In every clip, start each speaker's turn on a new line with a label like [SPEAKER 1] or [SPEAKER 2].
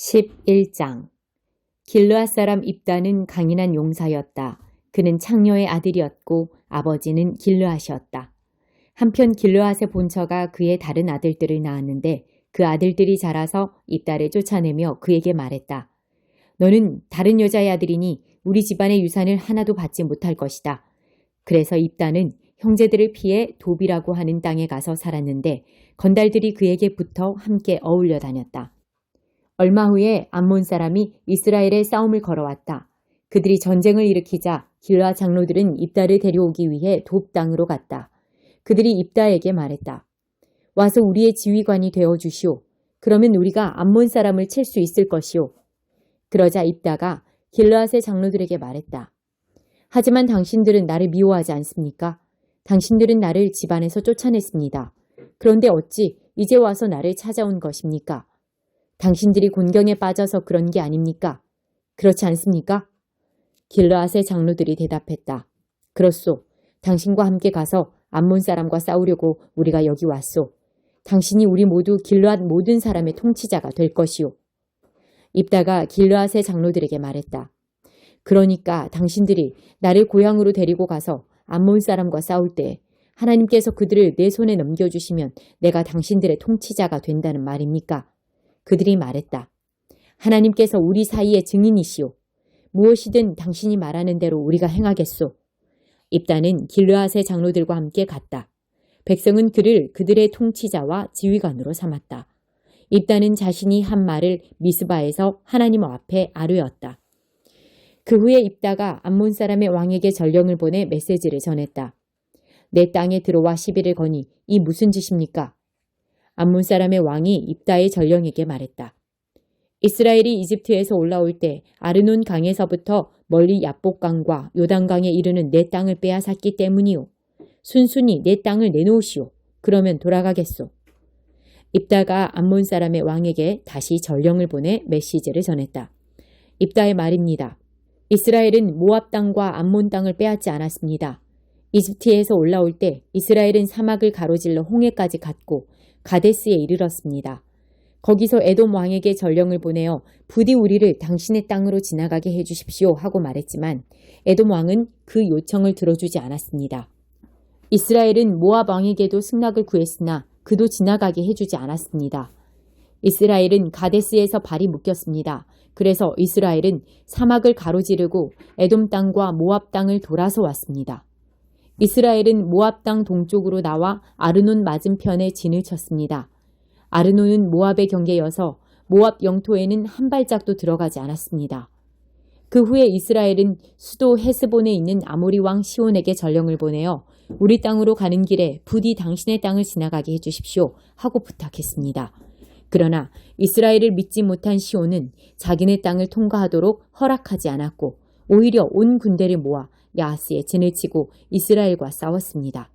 [SPEAKER 1] 11장 길르앗 사람 입다는 강인한 용사였다. 그는 창녀의 아들이었고 아버지는 길르앗이었다. 한편 길르앗의 본처가 그의 다른 아들들을 낳았는데 그 아들들이 자라서 입다를 쫓아내며 그에게 말했다. 너는 다른 여자의 아들이니 우리 집안의 유산을 하나도 받지 못할 것이다. 그래서 입다는 형제들을 피해 도비라고 하는 땅에 가서 살았는데 건달들이 그에게 붙어 함께 어울려 다녔다. 얼마 후에 암몬 사람이 이스라엘에 싸움을 걸어왔다. 그들이 전쟁을 일으키자 길르앗 장로들은 입다를 데려오기 위해 돕 땅으로 갔다. 그들이 입다에게 말했다. 와서 우리의 지휘관이 되어 주시오. 그러면 우리가 암몬 사람을 칠 수 있을 것이오. 그러자 입다가 길르앗의 장로들에게 말했다. 하지만 당신들은 나를 미워하지 않습니까? 당신들은 나를 집안에서 쫓아냈습니다. 그런데 어찌 이제 와서 나를 찾아온 것입니까? 당신들이 곤경에 빠져서 그런 게 아닙니까? 그렇지 않습니까? 길르앗의 장로들이 대답했다. 그렇소. 당신과 함께 가서 암몬 사람과 싸우려고 우리가 여기 왔소. 당신이 우리 모두 길르앗 모든 사람의 통치자가 될 것이오. 입다가 길르앗의 장로들에게 말했다. 그러니까 당신들이 나를 고향으로 데리고 가서 암몬 사람과 싸울 때 하나님께서 그들을 내 손에 넘겨주시면 내가 당신들의 통치자가 된다는 말입니까? 그들이 말했다. 하나님께서 우리 사이의 증인이시오. 무엇이든 당신이 말하는 대로 우리가 행하겠소. 입다는 길르앗의 장로들과 함께 갔다. 백성은 그를 그들의 통치자와 지휘관으로 삼았다. 입다는 자신이 한 말을 미스바에서 하나님 앞에 아뢰었다. 그 후에 입다가 암몬 사람의 왕에게 전령을 보내 메시지를 전했다. 내 땅에 들어와 시비를 거니 이 무슨 짓입니까? 암몬 사람의 왕이 입다의 전령에게 말했다. 이스라엘이 이집트에서 올라올 때 아르논 강에서부터 멀리 야복강과 요단강에 이르는 내 땅을 빼앗았기 때문이오. 순순히 내 땅을 내놓으시오. 그러면 돌아가겠소. 입다가 암몬 사람의 왕에게 다시 전령을 보내 메시지를 전했다. 입다의 말입니다. 이스라엘은 모압 땅과 암몬 땅을 빼앗지 않았습니다. 이집트에서 올라올 때 이스라엘은 사막을 가로질러 홍해까지 갔고 가데스에 이르렀습니다. 거기서 에돔 왕에게 전령을 보내어 부디 우리를 당신의 땅으로 지나가게 해주십시오 하고 말했지만 에돔 왕은 그 요청을 들어주지 않았습니다. 이스라엘은 모압 왕에게도 승낙을 구했으나 그도 지나가게 해주지 않았습니다. 이스라엘은 가데스에서 발이 묶였습니다. 그래서 이스라엘은 사막을 가로지르고 에돔 땅과 모압 땅을 돌아서 왔습니다. 이스라엘은 모압 땅 동쪽으로 나와 아르논 맞은편에 진을 쳤습니다. 아르논은 모압의 경계여서 모압 영토에는 한 발짝도 들어가지 않았습니다. 그 후에 이스라엘은 수도 헤스본에 있는 아모리 왕 시온에게 전령을 보내어 우리 땅으로 가는 길에 부디 당신의 땅을 지나가게 해주십시오 하고 부탁했습니다. 그러나 이스라엘을 믿지 못한 시온은 자기네 땅을 통과하도록 허락하지 않았고 오히려 온 군대를 모아 야하스에 진을 치고 이스라엘과 싸웠습니다.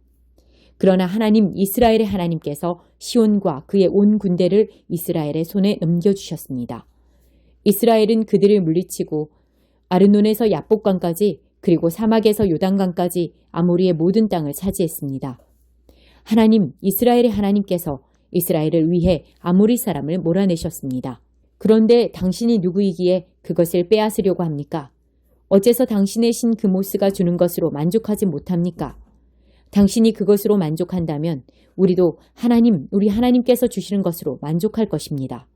[SPEAKER 1] 그러나 하나님 이스라엘의 하나님께서 시온과 그의 온 군대를 이스라엘의 손에 넘겨주셨습니다. 이스라엘은 그들을 물리치고 아르논에서 야복강까지 그리고 사막에서 요단강까지 아모리의 모든 땅을 차지했습니다. 하나님 이스라엘의 하나님께서 이스라엘을 위해 아모리 사람을 몰아내셨습니다. 그런데 당신이 누구이기에 그것을 빼앗으려고 합니까? 어째서 당신의 신 그모스가 주는 것으로 만족하지 못합니까? 당신이 그것으로 만족한다면 우리도 우리 하나님께서 주시는 것으로 만족할 것입니다.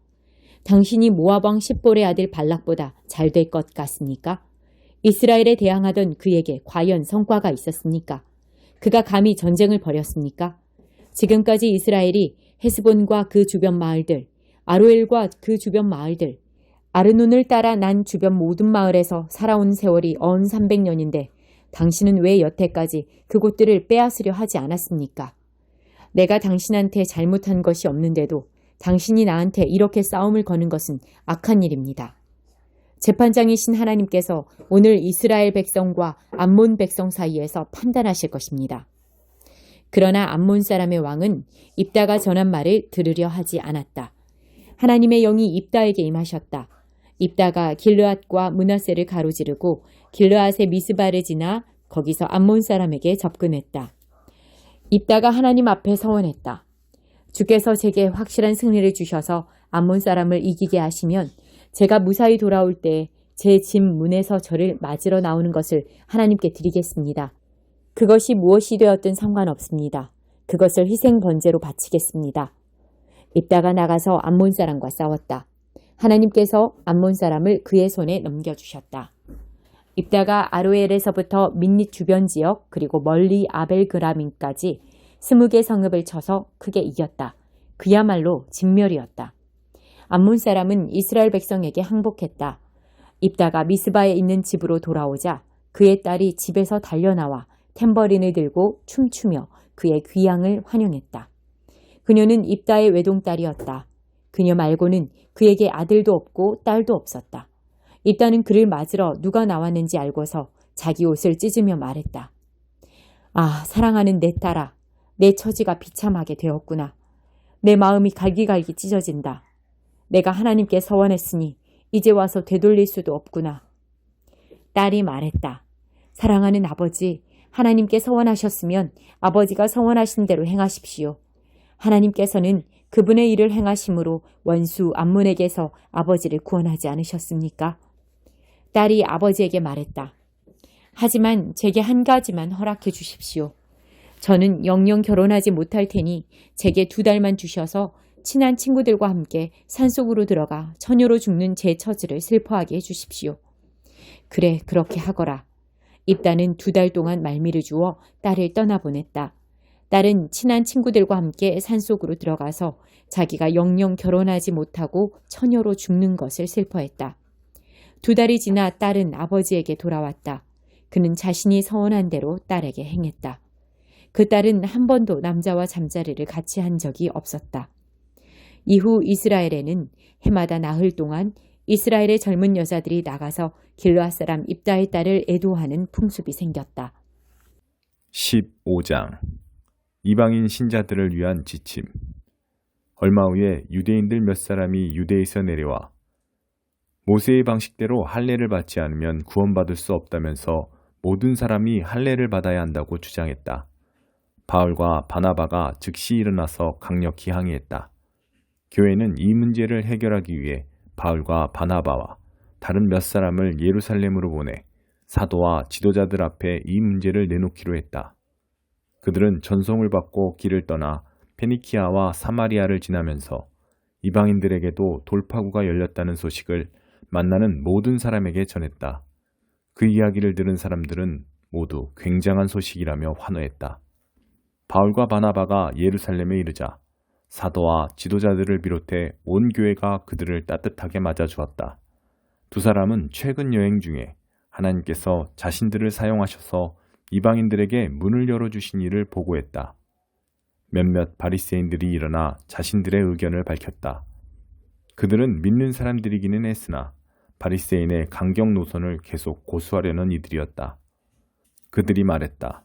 [SPEAKER 1] 당신이 모압 왕 십볼의 아들 발락보다 잘 될 것 같습니까? 이스라엘에 대항하던 그에게 과연 성과가 있었습니까? 그가 감히 전쟁을 벌였습니까? 지금까지 이스라엘이 헤스본과 그 주변 마을들, 아로엘과 그 주변 마을들, 아르논을 따라 난 주변 모든 마을에서 살아온 세월이 300년인데 당신은 왜 여태까지 그곳들을 빼앗으려 하지 않았습니까? 내가 당신한테 잘못한 것이 없는데도 당신이 나한테 이렇게 싸움을 거는 것은 악한 일입니다. 재판장이신 하나님께서 오늘 이스라엘 백성과 암몬 백성 사이에서 판단하실 것입니다. 그러나 암몬 사람의 왕은 입다가 전한 말을 들으려 하지 않았다. 하나님의 영이 입다에게 임하셨다. 입다가 길르앗과 므낫세를 가로지르고 길르앗의 미스바를 지나 거기서 암몬 사람에게 접근했다. 입다가 하나님 앞에 서원했다. 주께서 제게 확실한 승리를 주셔서 암몬 사람을 이기게 하시면 제가 무사히 돌아올 때 제 집 문에서 저를 맞으러 나오는 것을 하나님께 드리겠습니다. 그것이 무엇이 되었든 상관없습니다. 그것을 희생 번제로 바치겠습니다. 입다가 나가서 암몬 사람과 싸웠다. 하나님께서 암몬 사람을 그의 손에 넘겨주셨다. 입다가 아로엘에서부터 민닛 주변 지역 그리고 멀리 아벨그라민까지 20개 성읍을 쳐서 크게 이겼다. 그야말로 진멸이었다. 암몬 사람은 이스라엘 백성에게 항복했다. 입다가 미스바에 있는 집으로 돌아오자 그의 딸이 집에서 달려나와 탬버린을 들고 춤추며 그의 귀향을 환영했다. 그녀는 입다의 외동딸이었다. 그녀 말고는 그에게 아들도 없고 딸도 없었다. 입다는 그를 맞으러 누가 나왔는지 알고서 자기 옷을 찢으며 말했다. 아, 사랑하는 내 딸아, 내 처지가 비참하게 되었구나. 내 마음이 갈기갈기 찢어진다. 내가 하나님께 서원했으니 이제 와서 되돌릴 수도 없구나. 딸이 말했다. 사랑하는 아버지, 하나님께 서원하셨으면 아버지가 서원하신 대로 행하십시오. 하나님께서는 그분의 일을 행하심으로 원수 암몬에게서 아버지를 구원하지 않으셨습니까? 딸이 아버지에게 말했다. 하지만 제게 한 가지만 허락해 주십시오. 저는 영영 결혼하지 못할 테니 제게 2달만 주셔서 친한 친구들과 함께 산속으로 들어가 처녀로 죽는 제 처지를 슬퍼하게 해주십시오. 그래, 그렇게 하거라. 입다는 2달 동안 말미를 주어 딸을 떠나보냈다. 딸은 친한 친구들과 함께 산속으로 들어가서 자기가 영영 결혼하지 못하고 처녀로 죽는 것을 슬퍼했다. 2달이 지나 딸은 아버지에게 돌아왔다. 그는 자신이 서원한 대로 딸에게 행했다. 그 딸은 한 번도 남자와 잠자리를 같이 한 적이 없었다. 이후 이스라엘에는 해마다 나흘 동안 이스라엘의 젊은 여자들이 나가서 길르앗 사람 입다의 딸을 애도하는 풍습이 생겼다.
[SPEAKER 2] 15장 이방인 신자들을 위한 지침. 얼마 후에 유대인들 몇 사람이 유대에서 내려와 모세의 방식대로 할례를 받지 않으면 구원받을 수 없다면서 모든 사람이 할례를 받아야 한다고 주장했다. 바울과 바나바가 즉시 일어나서 강력히 항의했다. 교회는 이 문제를 해결하기 위해 바울과 바나바와 다른 몇 사람을 예루살렘으로 보내 사도와 지도자들 앞에 이 문제를 내놓기로 했다. 그들은 전송을 받고 길을 떠나 페니키아와 사마리아를 지나면서 이방인들에게도 돌파구가 열렸다는 소식을 만나는 모든 사람에게 전했다. 그 이야기를 들은 사람들은 모두 굉장한 소식이라며 환호했다. 바울과 바나바가 예루살렘에 이르자 사도와 지도자들을 비롯해 온 교회가 그들을 따뜻하게 맞아주었다. 2 사람은 최근 여행 중에 하나님께서 자신들을 사용하셔서 이방인들에게 문을 열어주신 일을 보고했다. 몇몇 바리새인들이 일어나 자신들의 의견을 밝혔다. 그들은 믿는 사람들이기는 했으나 바리새인의 강경 노선을 계속 고수하려는 이들이었다. 그들이 말했다.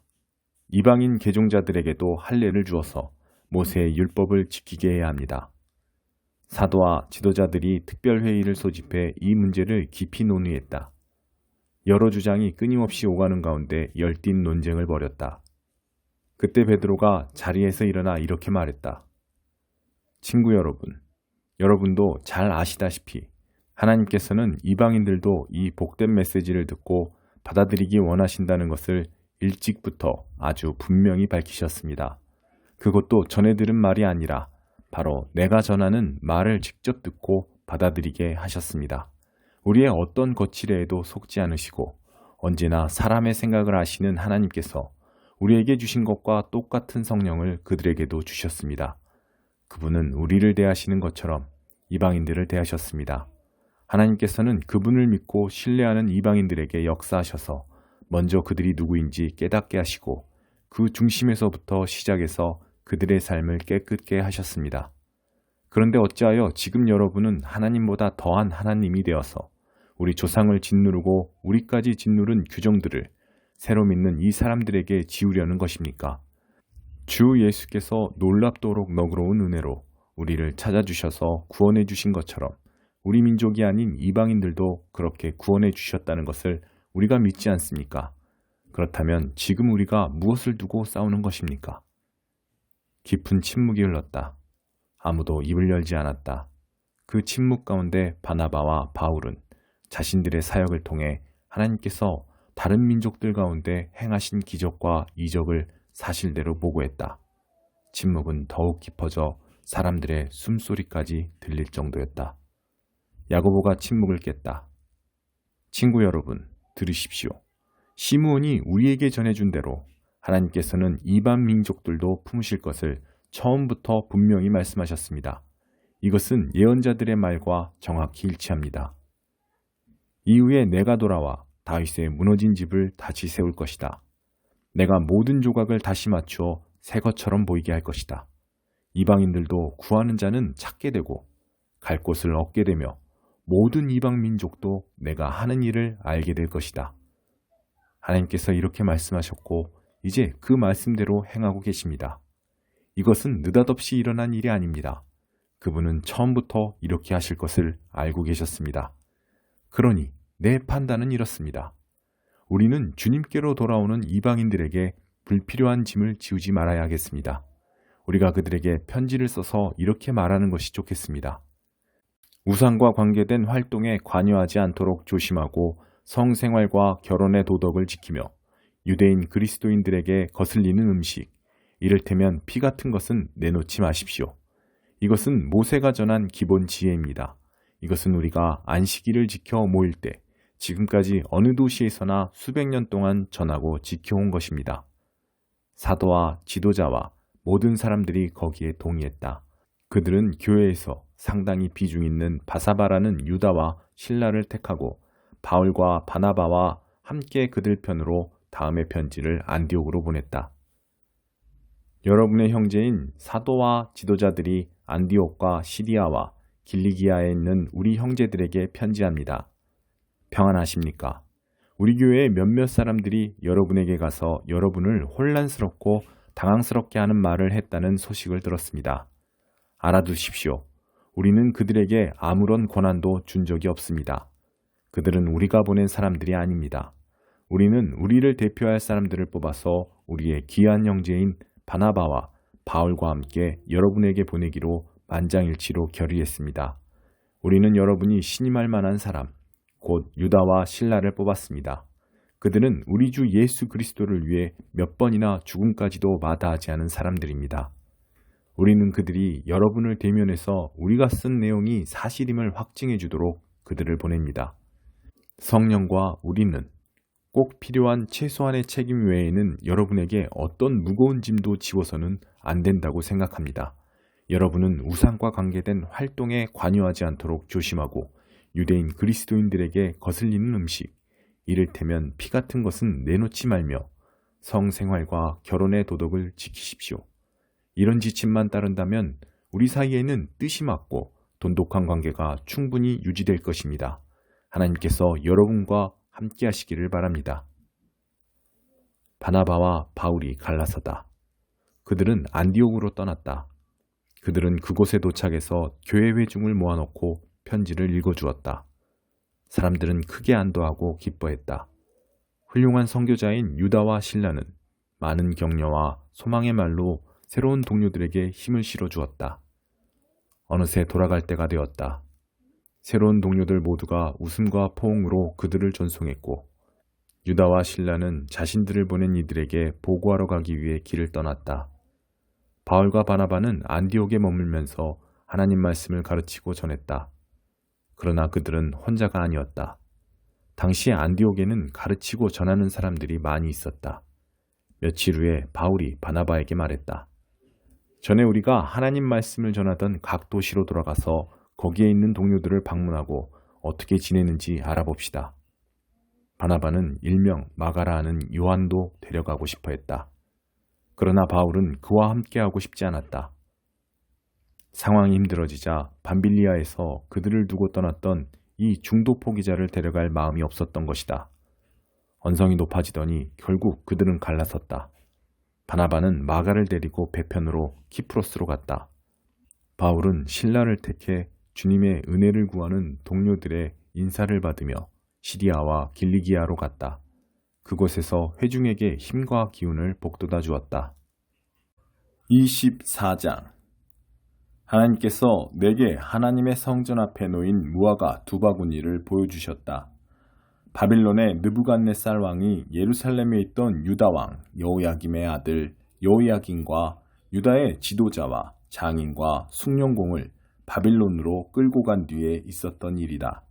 [SPEAKER 2] 이방인 개종자들에게도 할례를 주어서 모세의 율법을 지키게 해야 합니다. 사도와 지도자들이 특별회의를 소집해 이 문제를 깊이 논의했다. 여러 주장이 끊임없이 오가는 가운데 열띤 논쟁을 벌였다. 그때 베드로가 자리에서 일어나 이렇게 말했다. 친구 여러분, 여러분도 잘 아시다시피 하나님께서는 이방인들도 이 복된 메시지를 듣고 받아들이기 원하신다는 것을 일찍부터 아주 분명히 밝히셨습니다. 그것도 전에 들은 말이 아니라 바로 내가 전하는 말을 직접 듣고 받아들이게 하셨습니다. 우리의 어떤 거칠애에도 속지 않으시고 언제나 사람의 생각을 아시는 하나님께서 우리에게 주신 것과 똑같은 성령을 그들에게도 주셨습니다. 그분은 우리를 대하시는 것처럼 이방인들을 대하셨습니다. 하나님께서는 그분을 믿고 신뢰하는 이방인들에게 역사하셔서 먼저 그들이 누구인지 깨닫게 하시고 그 중심에서부터 시작해서 그들의 삶을 깨끗게 하셨습니다. 그런데 어찌하여 지금 여러분은 하나님보다 더한 하나님이 되어서 우리 조상을 짓누르고 우리까지 짓누른 규정들을 새로 믿는 이 사람들에게 지우려는 것입니까? 주 예수께서 놀랍도록 너그러운 은혜로 우리를 찾아주셔서 구원해 주신 것처럼 우리 민족이 아닌 이방인들도 그렇게 구원해 주셨다는 것을 우리가 믿지 않습니까? 그렇다면 지금 우리가 무엇을 두고 싸우는 것입니까? 깊은 침묵이 흘렀다. 아무도 입을 열지 않았다. 그 침묵 가운데 바나바와 바울은 자신들의 사역을 통해 하나님께서 다른 민족들 가운데 행하신 기적과 이적을 사실대로 보고했다. 침묵은 더욱 깊어져 사람들의 숨소리까지 들릴 정도였다. 야고보가 침묵을 깼다. 친구 여러분, 들으십시오. 시므온이 우리에게 전해준 대로 하나님께서는 이방 민족들도 품으실 것을 처음부터 분명히 말씀하셨습니다. 이것은 예언자들의 말과 정확히 일치합니다. 이후에 내가 돌아와 다윗의 무너진 집을 다시 세울 것이다. 내가 모든 조각을 다시 맞추어 새 것처럼 보이게 할 것이다. 이방인들도 구하는 자는 찾게 되고 갈 곳을 얻게 되며 모든 이방 민족도 내가 하는 일을 알게 될 것이다. 하나님께서 이렇게 말씀하셨고 이제 그 말씀대로 행하고 계십니다. 이것은 느닷없이 일어난 일이 아닙니다. 그분은 처음부터 이렇게 하실 것을 알고 계셨습니다. 그러니 내 판단은 이렇습니다. 우리는 주님께로 돌아오는 이방인들에게 불필요한 짐을 지우지 말아야 하겠습니다. 우리가 그들에게 편지를 써서 이렇게 말하는 것이 좋겠습니다. 우상과 관계된 활동에 관여하지 않도록 조심하고 성생활과 결혼의 도덕을 지키며 유대인 그리스도인들에게 거슬리는 음식, 이를테면 피 같은 것은 내놓지 마십시오. 이것은 모세가 전한 기본 지혜입니다. 이것은 우리가 안식일을 지켜 모일 때 지금까지 어느 도시에서나 수백 년 동안 전하고 지켜온 것입니다. 사도와 지도자와 모든 사람들이 거기에 동의했다. 그들은 교회에서 상당히 비중 있는 바사바라는 유다와 실라를 택하고 바울과 바나바와 함께 그들 편으로 다음의 편지를 안디옥으로 보냈다. 여러분의 형제인 사도와 지도자들이 안디옥과 시리아와 길리기아에 있는 우리 형제들에게 편지합니다. 평안하십니까? 우리 교회의 몇몇 사람들이 여러분에게 가서 여러분을 혼란스럽고 당황스럽게 하는 말을 했다는 소식을 들었습니다. 알아두십시오. 우리는 그들에게 아무런 권한도 준 적이 없습니다. 그들은 우리가 보낸 사람들이 아닙니다. 우리는 우리를 대표할 사람들을 뽑아서 우리의 귀한 형제인 바나바와 바울과 함께 여러분에게 보내기로 만장일치로 결의했습니다. 우리는 여러분이 신임할 만한 사람, 곧 유다와 실라를 뽑았습니다. 그들은 우리 주 예수 그리스도를 위해 몇 번이나 죽음까지도 마다하지 않은 사람들입니다. 우리는 그들이 여러분을 대면해서 우리가 쓴 내용이 사실임을 확증해 주도록 그들을 보냅니다. 성령과 우리는 꼭 필요한 최소한의 책임 외에는 여러분에게 어떤 무거운 짐도 지워서는 안 된다고 생각합니다. 여러분은 우상과 관계된 활동에 관여하지 않도록 조심하고 유대인 그리스도인들에게 거슬리는 음식, 이를테면 피 같은 것은 내놓지 말며 성생활과 결혼의 도덕을 지키십시오. 이런 지침만 따른다면 우리 사이에는 뜻이 맞고 돈독한 관계가 충분히 유지될 것입니다. 하나님께서 여러분과 함께 하시기를 바랍니다. 바나바와 바울이 갈라서다. 그들은 안디옥으로 떠났다. 그들은 그곳에 도착해서 교회 회중을 모아놓고 편지를 읽어주었다. 사람들은 크게 안도하고 기뻐했다. 훌륭한 선교자인 유다와 실라는 많은 격려와 소망의 말로 새로운 동료들에게 힘을 실어주었다. 어느새 돌아갈 때가 되었다. 새로운 동료들 모두가 웃음과 포옹으로 그들을 전송했고 유다와 실라는 자신들을 보낸 이들에게 보고하러 가기 위해 길을 떠났다. 바울과 바나바는 안디옥에 머물면서 하나님 말씀을 가르치고 전했다. 그러나 그들은 혼자가 아니었다. 당시 안디옥에는 가르치고 전하는 사람들이 많이 있었다. 며칠 후에 바울이 바나바에게 말했다. 전에 우리가 하나님 말씀을 전하던 각 도시로 돌아가서 거기에 있는 동료들을 방문하고 어떻게 지내는지 알아봅시다. 바나바는 일명 마가라 하는 요한도 데려가고 싶어 했다. 그러나 바울은 그와 함께하고 싶지 않았다. 상황이 힘들어지자 밤빌리아에서 그들을 두고 떠났던 이 중도 포기자를 데려갈 마음이 없었던 것이다. 언성이 높아지더니 결국 그들은 갈라섰다. 바나바는 마가를 데리고 배편으로 키프로스로 갔다. 바울은 신라를 택해 주님의 은혜를 구하는 동료들의 인사를 받으며 시리아와 길리기아로 갔다. 그곳에서 회중에게 힘과 기운을 북돋아 주었다. 24장 하나님께서 내게 하나님의 성전 앞에 놓인 무화과 2바구니를 보여주셨다. 바빌론의 느부갓네살 왕이 예루살렘에 있던 유다 왕 여호야김의 아들 여호야긴과 유다의 지도자와 장인과 숭룡공을 바빌론으로 끌고 간 뒤에 있었던 일이다.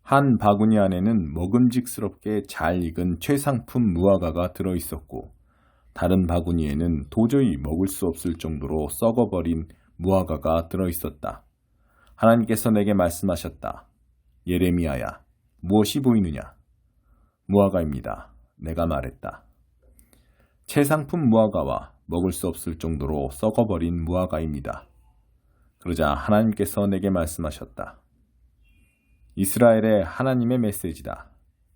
[SPEAKER 2] 한 바구니 안에는 먹음직스럽게 잘 익은 최상품 무화과가 들어있었고 다른 바구니에는 도저히 먹을 수 없을 정도로 썩어버린 무화과가 들어있었다. 하나님께서 내게 말씀하셨다. 예레미야야, 무엇이 보이느냐? 무화과입니다. 내가 말했다. 최상품 무화과와 먹을 수 없을 정도로 썩어버린 무화과입니다. 그러자 하나님께서 내게 말씀하셨다. 이스라엘의 하나님의 메시지다.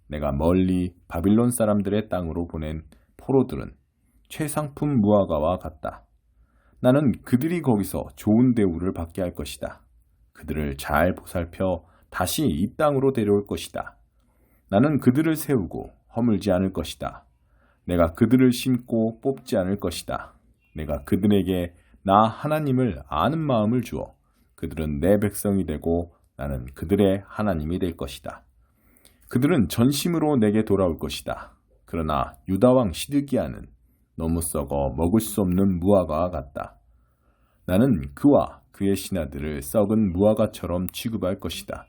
[SPEAKER 2] 내가 멀리 바빌론 사람들의 땅으로 보낸 포로들은 최상품 무화과와 같다. 나는 그들이 거기서 좋은 대우를 받게 할 것이다. 그들을 잘 보살펴 다시 이 땅으로 데려올 것이다. 나는 그들을 세우고 허물지 않을 것이다. 내가 그들을 심고 뽑지 않을 것이다. 내가 그들에게 나 하나님을 아는 마음을 주어 그들은 내 백성이 되고 나는 그들의 하나님이 될 것이다. 그들은 전심으로 내게 돌아올 것이다. 그러나 유다왕 시드기야는 너무 썩어 먹을 수 없는 무화과와 같다. 나는 그와 그의 신하들을 썩은 무화과처럼 취급할 것이다.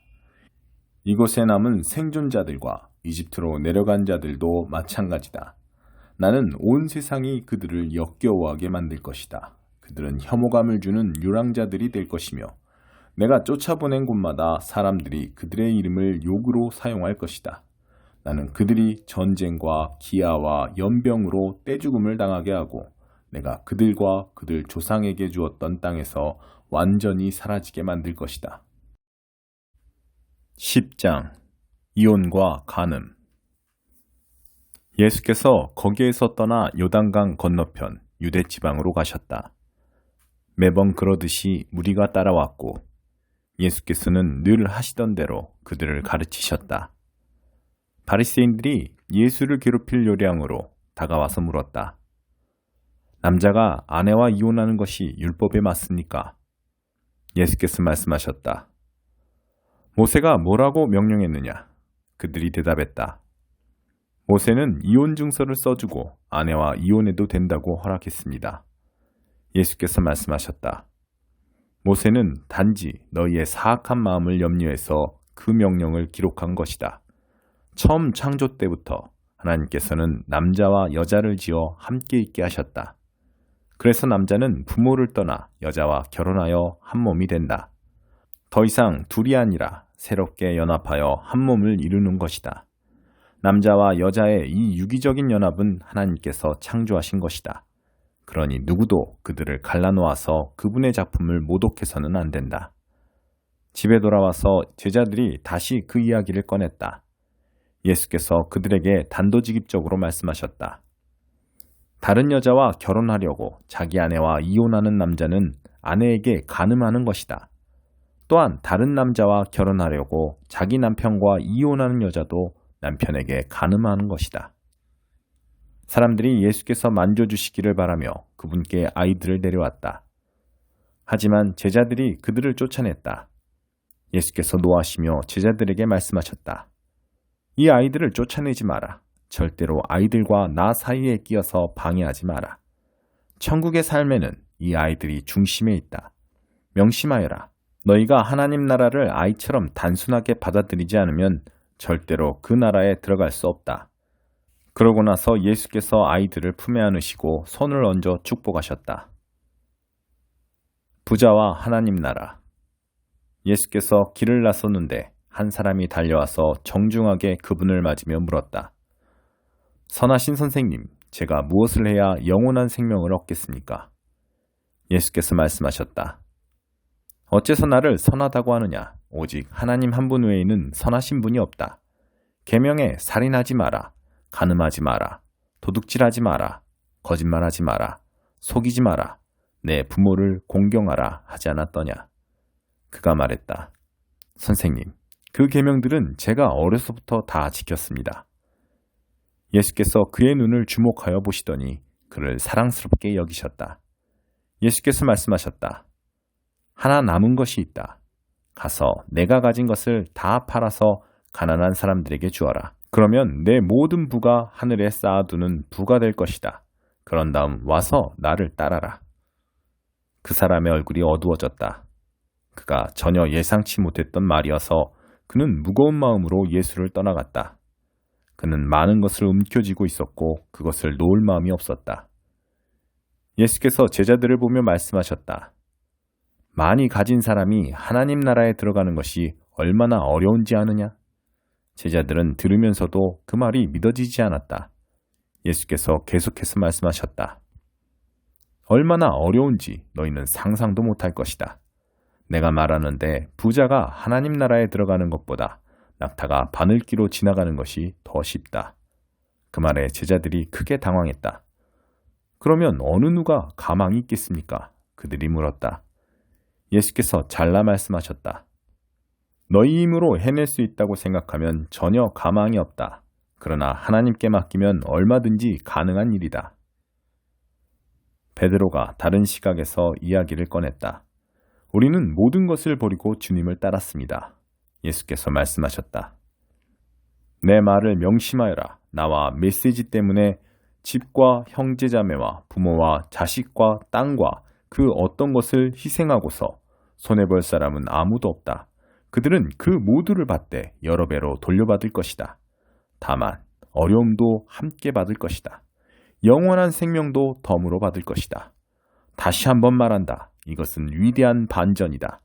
[SPEAKER 2] 이곳에 남은 생존자들과 이집트로 내려간 자들도 마찬가지다. 나는 온 세상이 그들을 역겨워하게 만들 것이다. 그들은 혐오감을 주는 유랑자들이 될 것이며 내가 쫓아보낸 곳마다 사람들이 그들의 이름을 욕으로 사용할 것이다. 나는 그들이 전쟁과 기아와 연병으로 떼죽음을 당하게 하고 내가 그들과 그들 조상에게 주었던 땅에서 완전히 사라지게 만들 것이다. 10장 이혼과 간음. 예수께서 거기에서 떠나 요단강 건너편 유대 지방으로 가셨다. 매번 그러듯이 무리가 따라왔고 예수께서는 늘 하시던 대로 그들을 가르치셨다. 바리새인들이 예수를 괴롭힐 요량으로 다가와서 물었다. 남자가 아내와 이혼하는 것이 율법에 맞습니까? 예수께서 말씀하셨다. 모세가 뭐라고 명령했느냐? 그들이 대답했다. 모세는 이혼 증서를 써주고 아내와 이혼해도 된다고 허락했습니다. 예수께서 말씀하셨다. 모세는 단지 너희의 사악한 마음을 염려해서 그 명령을 기록한 것이다. 처음 창조 때부터 하나님께서는 남자와 여자를 지어 함께 있게 하셨다. 그래서 남자는 부모를 떠나 여자와 결혼하여 한 몸이 된다. 더 이상 둘이 아니라 새롭게 연합하여 한 몸을 이루는 것이다. 남자와 여자의 이 유기적인 연합은 하나님께서 창조하신 것이다. 그러니 누구도 그들을 갈라놓아서 그분의 작품을 모독해서는 안 된다. 집에 돌아와서 제자들이 다시 그 이야기를 꺼냈다. 예수께서 그들에게 단도직입적으로 말씀하셨다. 다른 여자와 결혼하려고 자기 아내와 이혼하는 남자는 아내에게 간음하는 것이다. 또한 다른 남자와 결혼하려고 자기 남편과 이혼하는 여자도 남편에게 간음하는 것이다. 사람들이 예수께서 만져주시기를 바라며 그분께 아이들을 데려왔다. 하지만 제자들이 그들을 쫓아냈다. 예수께서 노하시며 제자들에게 말씀하셨다. 이 아이들을 쫓아내지 마라. 절대로 아이들과 나 사이에 끼어서 방해하지 마라. 천국의 삶에는 이 아이들이 중심에 있다. 명심하여라. 너희가 하나님 나라를 아이처럼 단순하게 받아들이지 않으면 절대로 그 나라에 들어갈 수 없다. 그러고 나서 예수께서 아이들을 품에 안으시고 손을 얹어 축복하셨다. 부자와 하나님 나라. 예수께서 길을 나섰는데 한 사람이 달려와서 정중하게 그분을 맞으며 물었다. 선하신 선생님, 제가 무엇을 해야 영원한 생명을 얻겠습니까? 예수께서 말씀하셨다. 어째서 나를 선하다고 하느냐? 오직 하나님 한 분 외에는 선하신 분이 없다. 계명에 살인하지 마라, 간음하지 마라, 도둑질하지 마라, 거짓말하지 마라, 속이지 마라, 내 부모를 공경하라 하지 않았더냐? 그가 말했다. 선생님, 그 계명들은 제가 어려서부터 다 지켰습니다. 예수께서 그의 눈을 주목하여 보시더니 그를 사랑스럽게 여기셨다. 예수께서 말씀하셨다. 하나 남은 것이 있다. 가서 내가 가진 것을 다 팔아서 가난한 사람들에게 주어라. 그러면 내 모든 부가 하늘에 쌓아두는 부가 될 것이다. 그런 다음 와서 나를 따라라. 그 사람의 얼굴이 어두워졌다. 그가 전혀 예상치 못했던 말이어서 그는 무거운 마음으로 예수를 떠나갔다. 그는 많은 것을 움켜쥐고 있었고 그것을 놓을 마음이 없었다. 예수께서 제자들을 보며 말씀하셨다. 많이 가진 사람이 하나님 나라에 들어가는 것이 얼마나 어려운지 아느냐? 제자들은 들으면서도 그 말이 믿어지지 않았다. 예수께서 계속해서 말씀하셨다. 얼마나 어려운지 너희는 상상도 못할 것이다. 내가 말하는데 부자가 하나님 나라에 들어가는 것보다 낙타가 바늘기로 지나가는 것이 더 쉽다. 그 말에 제자들이 크게 당황했다. 그러면 어느 누가 가망이 있겠습니까? 그들이 물었다. 예수께서 잘라 말씀하셨다. 너희 힘으로 해낼 수 있다고 생각하면 전혀 가망이 없다. 그러나 하나님께 맡기면 얼마든지 가능한 일이다. 베드로가 다른 시각에서 이야기를 꺼냈다. 우리는 모든 것을 버리고 주님을 따랐습니다. 예수께서 말씀하셨다. 내 말을 명심하여라. 나와 메시지 때문에 집과 형제자매와 부모와 자식과 땅과 그 어떤 것을 희생하고서 손해볼 사람은 아무도 없다. 그들은 그 모두를 받되 여러 배로 돌려받을 것이다. 다만 어려움도 함께 받을 것이다. 영원한 생명도 덤으로 받을 것이다. 다시 한번 말한다. 이것은 위대한 반전이다.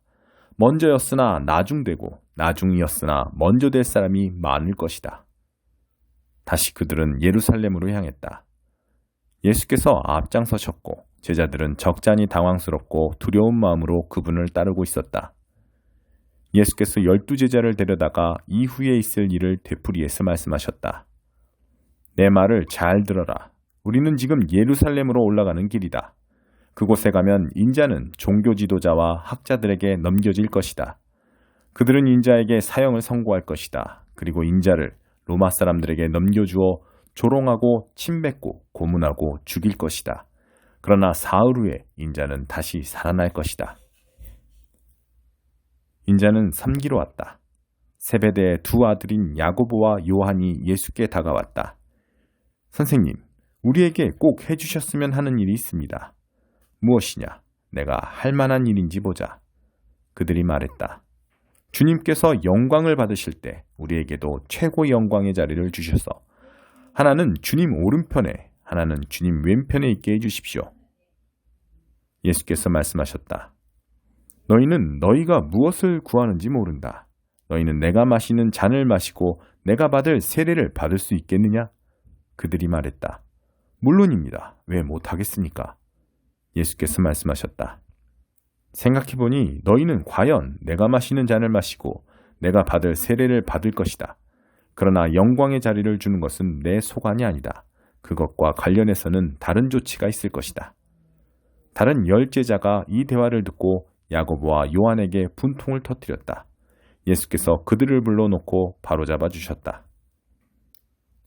[SPEAKER 2] 먼저였으나 나중되고 나중이었으나 먼저 될 사람이 많을 것이다. 다시 그들은 예루살렘으로 향했다. 예수께서 앞장서셨고 제자들은 적잖이 당황스럽고 두려운 마음으로 그분을 따르고 있었다. 예수께서 12제자를 데려다가 이후에 있을 일을 되풀이해서 말씀하셨다. 내 말을 잘 들어라. 우리는 지금 예루살렘으로 올라가는 길이다. 그곳에 가면 인자는 종교 지도자와 학자들에게 넘겨질 것이다. 그들은 인자에게 사형을 선고할 것이다. 그리고 인자를 로마 사람들에게 넘겨주어 조롱하고 침뱉고 고문하고 죽일 것이다. 그러나 사흘 후에 인자는 다시 살아날 것이다. 인자는 삼기로 왔다. 세베대의 두 아들인 야고보와 요한이 예수께 다가왔다. 선생님, 우리에게 꼭 해주셨으면 하는 일이 있습니다. 무엇이냐? 내가 할 만한 일인지 보자. 그들이 말했다. 주님께서 영광을 받으실 때 우리에게도 최고 영광의 자리를 주셔서 하나는 주님 오른편에 하나는 주님 왼편에 있게 해주십시오. 예수께서 말씀하셨다. 너희는 너희가 무엇을 구하는지 모른다. 너희는 내가 마시는 잔을 마시고 내가 받을 세례를 받을 수 있겠느냐? 그들이 말했다. 물론입니다. 왜 못하겠습니까? 예수께서 말씀하셨다. 생각해보니 너희는 과연 내가 마시는 잔을 마시고 내가 받을 세례를 받을 것이다. 그러나 영광의 자리를 주는 것은 내 소관이 아니다. 그것과 관련해서는 다른 조치가 있을 것이다. 다른 10제자가 이 대화를 듣고 야고보와 요한에게 분통을 터뜨렸다. 예수께서 그들을 불러놓고 바로잡아 주셨다.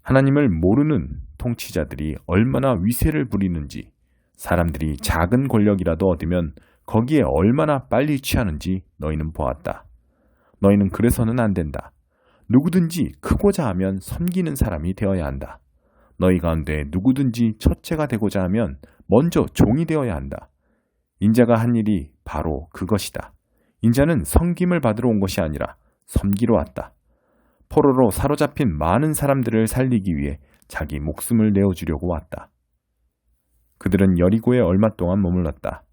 [SPEAKER 2] 하나님을 모르는 통치자들이 얼마나 위세를 부리는지, 사람들이 작은 권력이라도 얻으면 거기에 얼마나 빨리 취하는지 너희는 보았다. 너희는 그래서는 안 된다. 누구든지 크고자 하면 섬기는 사람이 되어야 한다. 너희 가운데 누구든지 첫째가 되고자 하면 먼저 종이 되어야 한다. 인자가 한 일이 바로 그것이다. 인자는 섬김을 받으러 온 것이 아니라 섬기러 왔다. 포로로 사로잡힌 많은 사람들을 살리기 위해 자기 목숨을 내어주려고 왔다. 그들은 여리고에 얼마 동안 머물렀다.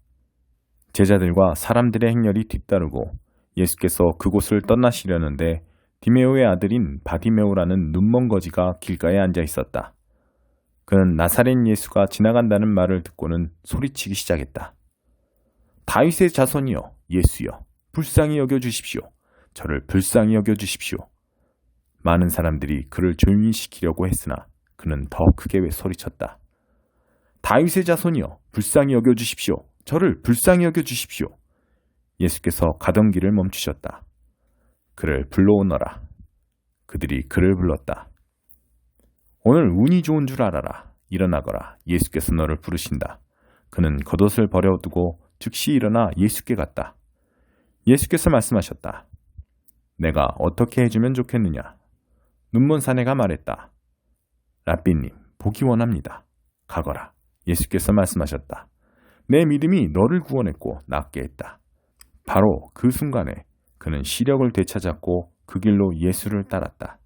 [SPEAKER 2] 제자들과 사람들의 행렬이 뒤따르고 예수께서 그곳을 떠나시려는데 디메오의 아들인 바디메오라는 눈먼 거지가 길가에 앉아 있었다. 그는 나사렛 예수가 지나간다는 말을 듣고는 소리치기 시작했다. 다윗의 자손이여, 예수여, 불쌍히 여겨주십시오. 저를 불쌍히 여겨주십시오. 많은 사람들이 그를 조용히 시키려고 했으나 그는 더 크게 소리쳤다. 다윗의 자손이여, 불쌍히 여겨주십시오. 저를 불쌍히 여겨주십시오. 예수께서 가던 길을 멈추셨다. 그를 불러오너라. 그들이 그를 불렀다. 오늘 운이 좋은 줄 알아라. 일어나거라. 예수께서 너를 부르신다. 그는 겉옷을 버려두고 즉시 일어나 예수께 갔다. 예수께서 말씀하셨다. 내가 어떻게 해주면 좋겠느냐? 눈먼 사내가 말했다. 랍비님, 보기 원합니다. 가거라. 예수께서 말씀하셨다. 내 믿음이 너를 구원했고 낫게 했다. 바로 그 순간에 그는 시력을 되찾았고 그 길로 예수를 따랐다.